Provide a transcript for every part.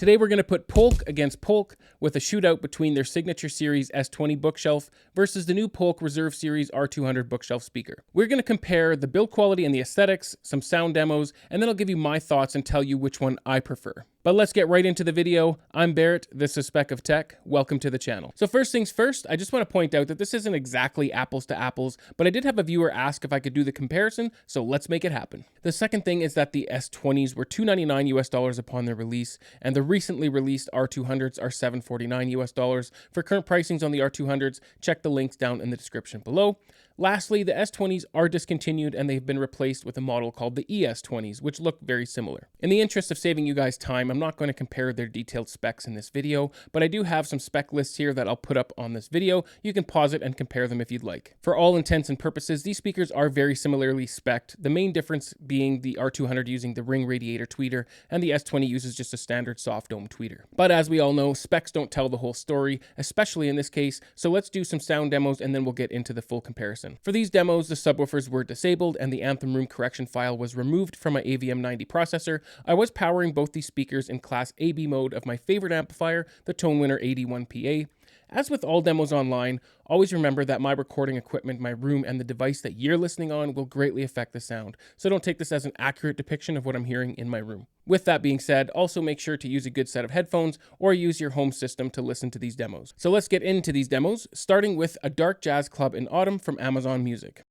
Today we're going to put Polk against Polk with a shootout between their signature series S20 bookshelf versus the new Polk Reserve Series R200 bookshelf speaker. We're going to compare the build quality and the aesthetics, some sound demos, and then I'll give you my thoughts and tell you which one I prefer. But let's get right into the video. I'm Barrett, this is Spec of Tech. Welcome to the channel. So first things first, I just want to point out that this isn't exactly apples to apples, but I did have a viewer ask if I could do the comparison, so let's make it happen. The second thing is that the S20s were $299 US upon their release, and the recently released R200s are $749 US. For current pricings on the R200s, check the links down in the description below. Lastly, the S20s are discontinued and they've been replaced with a model called the ES20s, which look very similar. In the interest of saving you guys time, I'm not going to compare their detailed specs in this video, but I do have some spec lists here that I'll put up on this video. You can pause it and compare them if you'd like. For all intents and purposes, these speakers are very similarly spec'd, the main difference being the R200 using the ring radiator tweeter and the S20 uses just a standard soft dome tweeter. But as we all know, specs don't tell the whole story, especially in this case, so let's do some sound demos and then we'll get into the full comparison. For these demos, the subwoofers were disabled and the anthem room correction file was removed from my AVM90 processor. I was powering both these speakers in class AB mode of my favorite amplifier, the Tonewinner 81PA. As with all demos online, always remember that my recording equipment, my room, and the device that you're listening on will greatly affect the sound, so don't take this as an accurate depiction of what I'm hearing in my room. With that being said, also make sure to use a good set of headphones or use your home system to listen to these demos. So let's get into these demos, starting with A Dark Jazz Club in Autumn from Amazon Music.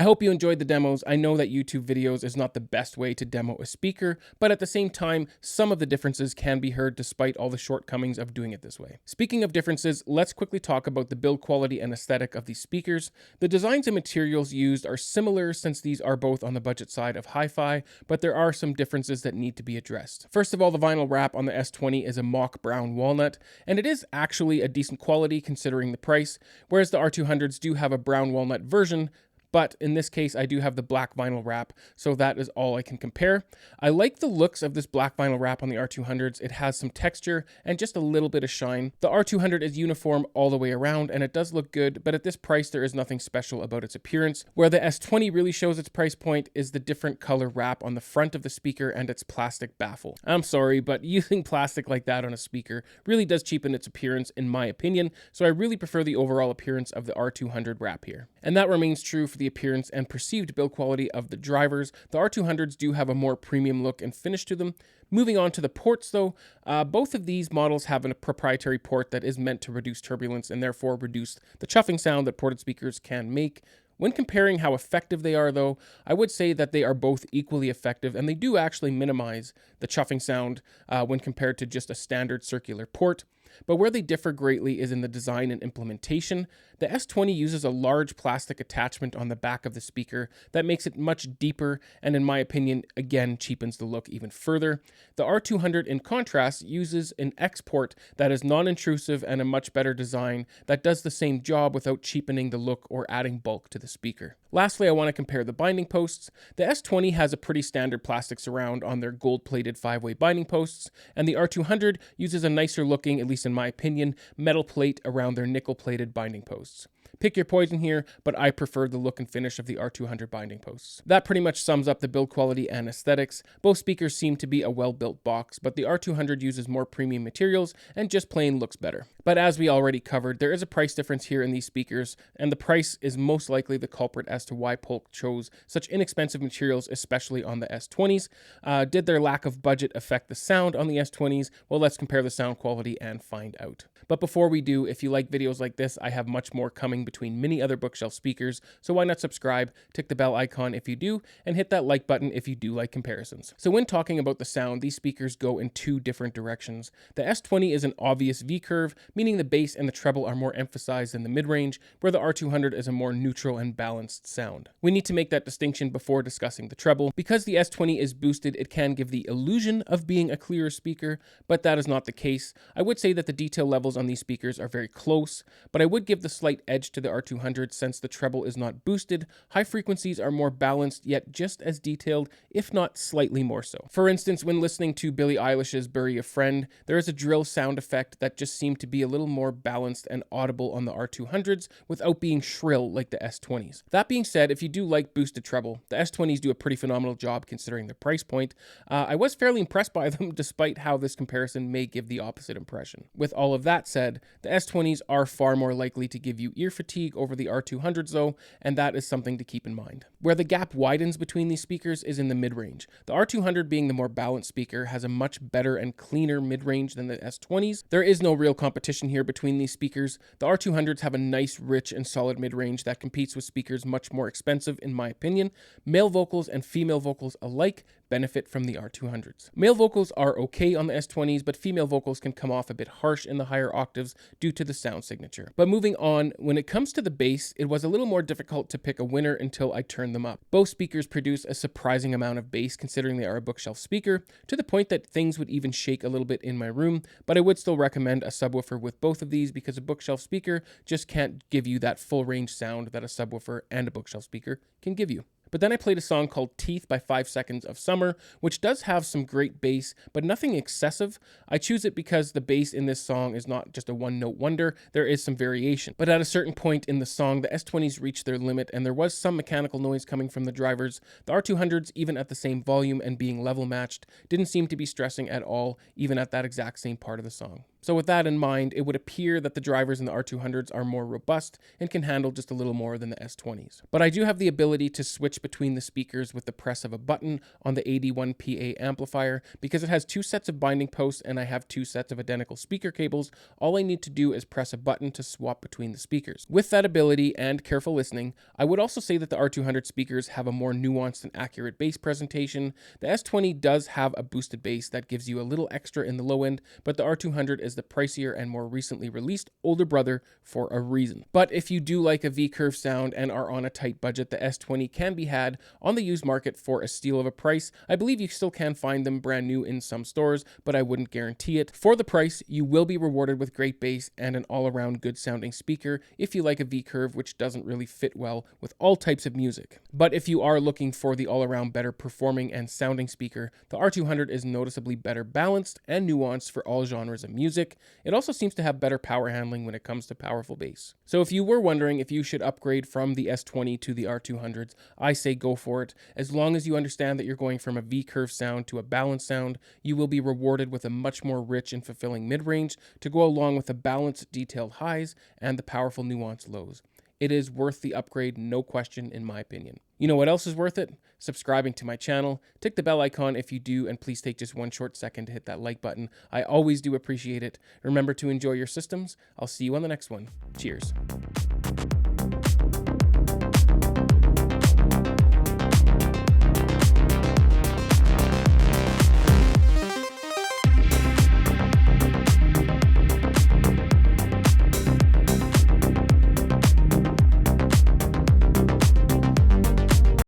I hope you enjoyed the demos. I know that YouTube videos is not the best way to demo a speaker, but at the same time, some of the differences can be heard despite all the shortcomings of doing it this way. Speaking of differences, let's quickly talk about the build quality and aesthetic of these speakers. The designs and materials used are similar since these are both on the budget side of hi-fi, but there are some differences that need to be addressed. First of all, the vinyl wrap on the S20 is a mock brown walnut, and it is actually a decent quality considering the price, whereas the R200s do have a brown walnut version, but in this case, I do have the black vinyl wrap, so that is all I can compare. I like the looks of this black vinyl wrap on the R200s. It has some texture and just a little bit of shine. The R200 is uniform all the way around, and it does look good, but at this price, there is nothing special about its appearance. Where the S20 really shows its price point is the different color wrap on the front of the speaker and its plastic baffle. I'm sorry, but using plastic like that on a speaker really does cheapen its appearance, in my opinion, so I really prefer the overall appearance of the R200 wrap here. And that remains true for the appearance and perceived build quality of the drivers. The R200s do have a more premium look and finish to them. Moving on to the ports though, both of these models have a proprietary port that is meant to reduce turbulence and therefore reduce the chuffing sound that ported speakers can make. When comparing how effective they are though, I would say that they are both equally effective, and they do actually minimize the chuffing sound when compared to just a standard circular port. But where they differ greatly is in the design and implementation. The S20 uses a large plastic attachment on the back of the speaker that makes it much deeper and, in my opinion, again cheapens the look even further. The R200 in contrast uses an X port that is non-intrusive and a much better design that does the same job without cheapening the look or adding bulk to the speaker. Lastly, I want to compare the binding posts. The S20 has a pretty standard plastic surround on their gold-plated 5-way binding posts, and the R200 uses a nicer looking, at least in my opinion, metal plate around their nickel-plated binding posts. Pick your poison here, but I prefer the look and finish of the R200 binding posts. That pretty much sums up the build quality and aesthetics. Both speakers seem to be a well-built box, but the R200 uses more premium materials and just plain looks better. But as we already covered, there is a price difference here in these speakers, and the price is most likely the culprit as to why Polk chose such inexpensive materials, especially on the S20s. Did their lack of budget affect the sound on the S20s? Well, let's compare the sound quality and find out. But before we do, if you like videos like this, I have much more coming between many other bookshelf speakers, so why not subscribe, tick the bell icon if you do, and hit that like button if you do like comparisons. So when talking about the sound, these speakers go in two different directions. The S20 is an obvious V-curve, meaning the bass and the treble are more emphasized than the mid-range, where the R200 is a more neutral and balanced sound. We need to make that distinction before discussing the treble. Because the S20 is boosted, it can give the illusion of being a clearer speaker, but that is not the case. I would say that the detail levels on these speakers are very close, but I would give the slight edge to the R200 since the treble is not boosted. High frequencies are more balanced, yet just as detailed, if not slightly more so. For instance, when listening to Billie Eilish's Bury a Friend, there is a drill sound effect that just seemed to be a little more balanced and audible on the R200s without being shrill like the S20s. That being said, if you do like boosted treble, the S20s do a pretty phenomenal job considering their price point. I was fairly impressed by them despite how this comparison may give the opposite impression. With all of that said, the S20s are far more likely to give you ear fatigue over the R200s though, and that is something to keep in mind. Where the gap widens between these speakers is in the mid-range. The R200, being the more balanced speaker, has a much better and cleaner mid-range than the S20s. There is no real competition here between these speakers. The R200s have a nice, rich, and solid mid-range that competes with speakers much more expensive in my opinion. Male vocals and female vocals alike benefit from the R200s. Male vocals are okay on the S20s, but female vocals can come off a bit harsh in the higher octaves due to the sound signature. But moving on, when it comes to the bass, it was a little more difficult to pick a winner until I turned them up. Both speakers produce a surprising amount of bass considering they are a bookshelf speaker, to the point that things would even shake a little bit in my room, but I would still recommend a subwoofer with both of these because a bookshelf speaker just can't give you that full range sound that a subwoofer and a bookshelf speaker can give you. But then I played a song called Teeth by 5 Seconds of Summer, which does have some great bass, but nothing excessive. I choose it because the bass in this song is not just a one-note wonder, there is some variation. But at a certain point in the song, the S20s reached their limit, and there was some mechanical noise coming from the drivers. The R200s, even at the same volume and being level matched, didn't seem to be stressing at all, even at that exact same part of the song. So with that in mind, it would appear that the drivers in the R200s are more robust and can handle just a little more than the S20s. But I do have the ability to switch between the speakers with the press of a button on the 81PA amplifier. Because it has 2 sets of binding posts and I have 2 sets of identical speaker cables, all I need to do is press a button to swap between the speakers. With that ability and careful listening, I would also say that the R200 speakers have a more nuanced and accurate bass presentation. The S20 does have a boosted bass that gives you a little extra in the low end, but the R200 is the pricier and more recently released older brother for a reason. But if you do like a V-curve sound and are on a tight budget, the S20 can be had on the used market for a steal of a price. I believe you still can find them brand new in some stores, but I wouldn't guarantee it. For the price, you will be rewarded with great bass and an all-around good sounding speaker if you like a V-curve, which doesn't really fit well with all types of music. But if you are looking for the all-around better performing and sounding speaker, the R200 is noticeably better balanced and nuanced for all genres of music. It also seems to have better power handling when it comes to powerful bass. So if you were wondering if you should upgrade from the S20 to the R200s, I say go for it. As long as you understand that you're going from a V-curve sound to a balanced sound, you will be rewarded with a much more rich and fulfilling mid-range to go along with the balanced detailed highs and the powerful nuanced lows. It is worth the upgrade, no question, in my opinion. You know what else is worth it? Subscribing to my channel. Tick the bell icon if you do, and please take just one short second to hit that like button. I always do appreciate it. Remember to enjoy your systems. I'll see you on the next one. Cheers.